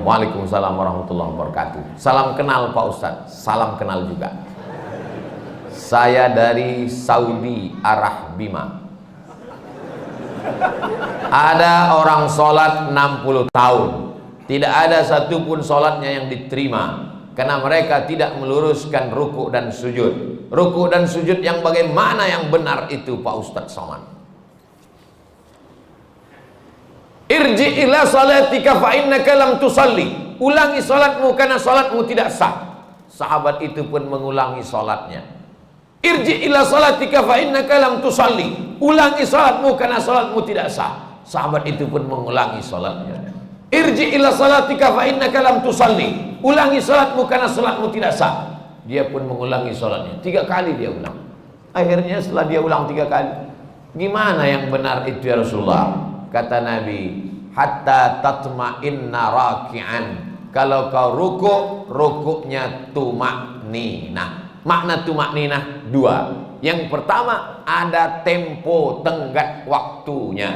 Waalaikumsalam warahmatullahi wabarakatuh. Salam kenal Pak Ustadz. Salam kenal juga. Saya dari Saudi Arabia. Ada orang sholat 60 tahun, tidak ada satupun sholatnya yang diterima karena mereka tidak meluruskan ruku dan sujud. Ruku dan sujud yang bagaimana yang benar itu Pak Ustadz Somad? Irji ila salatika fa innaka lam tusalli. Ulangi salatmu karena salatmu tidak sah. Sahabat itu pun mengulangi salatnya. Irji ila salatika fa innaka lam tusalli. Ulangi salatmu karena salatmu tidak sah. Sahabat itu pun mengulangi salatnya. Irji ila salatika fa innaka lam tusalli. Ulangi salatmu karena salatmu tidak sah. Dia pun mengulangi salatnya. 3 kali dia ulang. Akhirnya setelah dia ulang 3 kali, gimana yang benar itu ya Rasulullah? Kata Nabi, hatta tatma'inna raki'an. Kalau kau rukuknya tumakninah. Makna tumakninah 2. Yang pertama, ada tempo tenggat waktunya.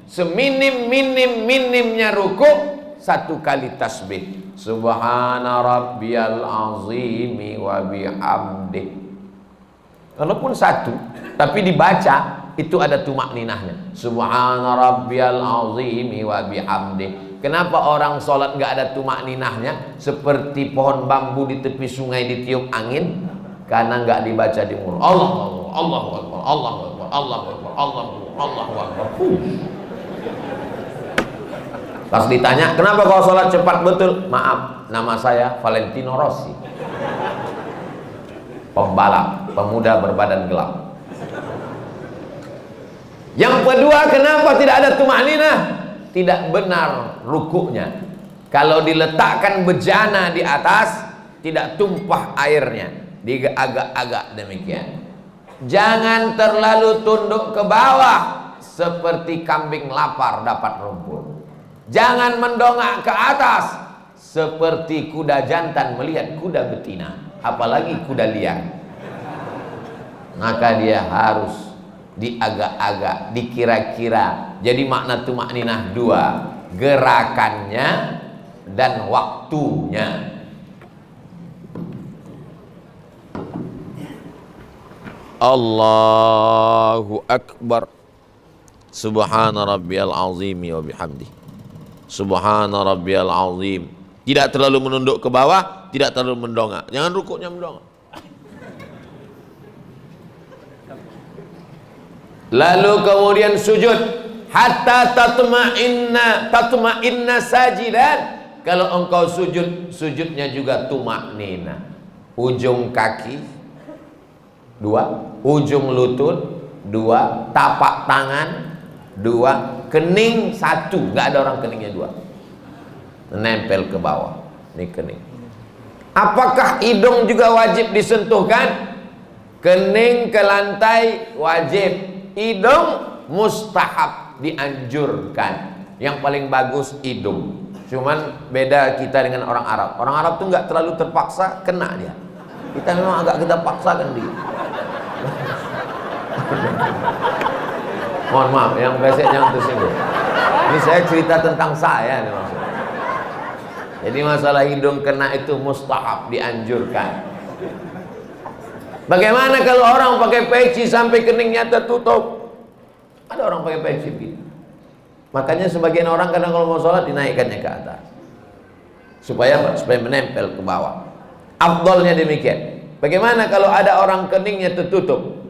Seminim-minimnya rukuk 1 kali tasbih. Subhana rabbiyal azimi wa bihamdih. Walaupun 1, tapi dibaca itu ada tumakninahnya. Subhana rabbiyal azimi wa bihamdih. Kenapa orang sholat nggak ada tumakninahnya? Seperti pohon bambu di tepi sungai ditiup angin, karena nggak dibaca di mulut. Allahu Akbar, Allahu Akbar, Allahu Akbar, Allahu Akbar, Allahu Akbar. Pas ditanya, kenapa kau sholat cepat betul? Maaf, nama saya Valentino Rossi, pembalap, pemuda berbadan gelap. Yang kedua, kenapa tidak ada tumakninah? Tidak benar rukuknya. Kalau diletakkan bejana di atas, tidak tumpah airnya, diagak-agak demikian. Jangan terlalu tunduk ke bawah seperti kambing lapar dapat rumput. Jangan mendongak ke atas seperti kuda jantan melihat kuda betina, apalagi kuda liar. Maka dia harus diagak-agak, dikira-kira. Jadi makna tumakninah 2, gerakannya dan waktunya. Allahu Akbar. Subhana rabbiyal azimi wa bihamdi. Subhana rabbiyal azim. Tidak terlalu menunduk ke bawah, tidak terlalu mendongak. Jangan rukuknya mendongak. Lalu kemudian sujud hatta tatma'inna sajidan. Kalau engkau sujud, sujudnya juga tumaknina. Ujung kaki 2, ujung lutut 2, tapak tangan 2, kening 1. Nggak ada orang keningnya 2. Menempel ke bawah. Ini kening. Apakah hidung juga wajib disentuhkan? Kening ke lantai wajib. Hidung mustahab, dianjurkan. Yang paling bagus hidung. Cuman beda kita dengan orang Arab. Orang Arab tuh nggak terlalu terpaksa, kena dia. Kita memang agak kita paksakan dia. Mohon maaf, yang besek jangan tersinggung. Ini saya cerita tentang saya nih maksudnya. Jadi masalah hidung kena itu mustahab, dianjurkan. Bagaimana kalau orang pakai peci sampai keningnya tertutup? Ada orang pakai peci gitu. Makanya sebagian orang kadang kalau mau sholat dinaikkannya ke atas. Supaya apa? Supaya menempel ke bawah. Afdolnya demikian. Bagaimana kalau ada orang keningnya tertutup?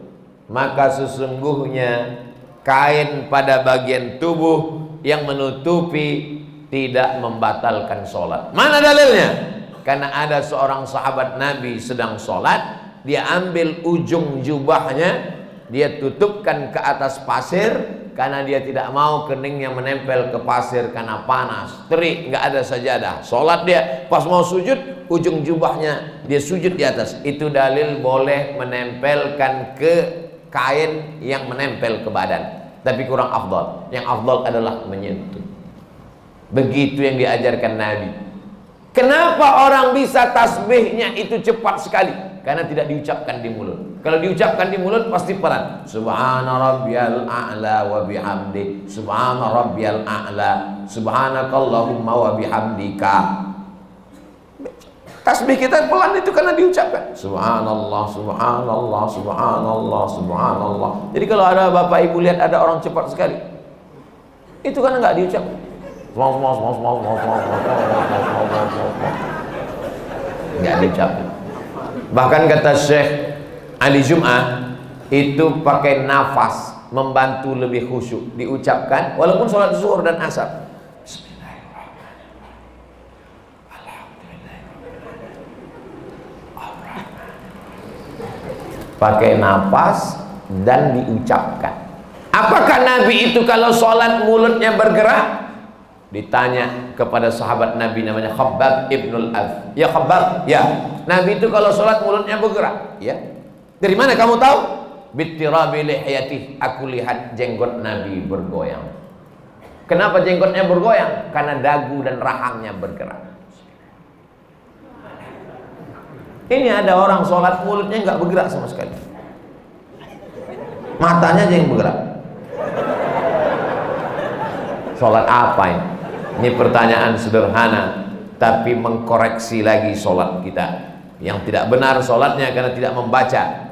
Maka sesungguhnya kain pada bagian tubuh yang menutupi tidak membatalkan sholat. Mana dalilnya? Karena ada seorang sahabat Nabi sedang sholat, dia ambil ujung jubahnya, dia tutupkan ke atas pasir karena dia tidak mau keningnya menempel ke pasir karena panas, terik, nggak ada sajadah. Sholat dia, pas mau sujud, ujung jubahnya dia sujud di atas. Itu dalil boleh menempelkan ke kain yang menempel ke badan, tapi kurang afdal. Yang afdal adalah menyentuh. Begitu yang diajarkan Nabi. Kenapa orang bisa tasbihnya itu cepat sekali? Karena tidak diucapkan di mulut. Kalau diucapkan di mulut pasti pelan. Subhana rabbiyal a'la wa bihamdi. Subhana rabbiyal a'la. Subhanakallahumma wa bihamdika. Tasbih kita pelan itu karena diucapkan. Subhanallah, subhanallah, subhanallah, subhanallah. Jadi kalau ada bapak ibu lihat ada orang cepat sekali, itu karena nggak diucapkan. Nggak diucapkan. Bahkan kata Syekh Ali Jum'ah, itu pakai nafas membantu lebih khusyuk diucapkan walaupun sholat zuhur dan asar. Pakai nafas dan diucapkan. Apakah Nabi itu kalau sholat mulutnya bergerak? Ditanya kepada sahabat Nabi namanya Khabbab ibnul Arad. Ya Khabbab, ya. Nabi itu kalau sholat mulutnya bergerak. Ya. Dari mana kamu tahu? Bittirabi lihyatih. Aku lihat jenggot Nabi bergoyang. Kenapa jenggotnya bergoyang? Karena dagu dan rahangnya bergerak. Ini ada orang sholat mulutnya nggak bergerak sama sekali, matanya aja yang bergerak. Sholat apa ini? Ini pertanyaan sederhana, tapi mengkoreksi lagi sholat kita. Yang tidak benar sholatnya karena tidak membaca.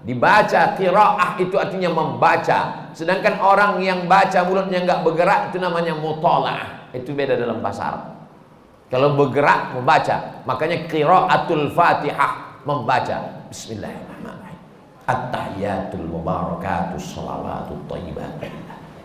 Dibaca qiraah itu artinya membaca. Sedangkan orang yang baca mulutnya nggak bergerak itu namanya mutalaah. Itu beda dalam bahasa Arab. Kalau bergerak membaca, makanya qiraatul Fatihah membaca. Bismillahirrahmanirrahim. At-tahiyatul mubarakatus shalawatut thayyibat.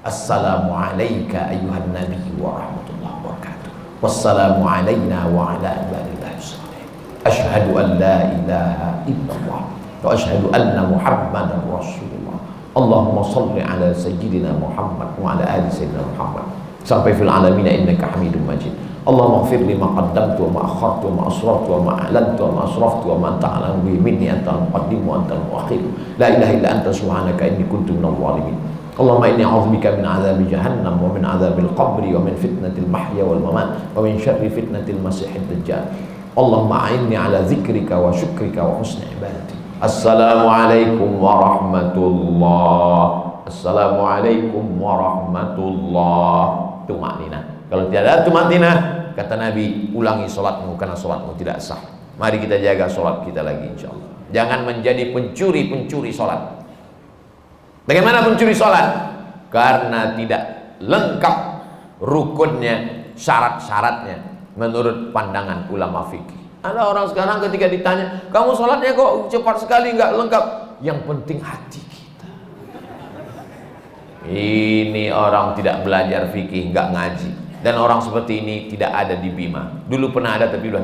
Assalamu alayka ayyuhan nabiyyu wa rahmatullahi wa barakatuh. Wassalamu alayna wa ala ibadillahi sholihin. Asyhadu an la ilaha illallah wa asyhadu anna Muhammadan rasulullah. Allahumma shalli ala sayyidina Muhammad wa ala ali sayyidina Muhammad. Sampai fil alamin innaka Hamidum Majid. Allahumma ighfir li ma qaddamtu wa ma akhartu wa ma asrartu wa ma a'lantu wa ma asraftu wa ma anta a'lamu bihi minni antal muqaddim wa antal muakhir. La ilaha illa anta subhanaka inni kuntu minadh dhalimin. Allahumma inni a'udzubika min 'adzabi jahannam wa min 'adzabil qabri wa min fitnatil mahya wal mamat wa min syarri fitnatil masiihid dajjal. Allahumma a'inni 'ala dzikrika wa syukrika wa husni ibadati. Assalamualaikum warahmatullahi. Assalamualaikum warahmatullahi. Tumakninah. Kalau tidak ada tumakninah, kata Nabi, ulangi sholatmu karena sholatmu tidak sah. Mari kita jaga sholat kita lagi insyaallah. Jangan menjadi pencuri sholat. Bagaimana pencuri sholat? Karena tidak lengkap rukunnya, syarat-syaratnya menurut pandangan ulama fikih. Ada orang sekarang ketika ditanya, kamu sholatnya kok cepat sekali, nggak lengkap. Yang penting hati kita. Ini orang tidak belajar fikih, nggak ngaji. Dan orang seperti ini tidak ada di Bima. Dulu pernah ada tapi udah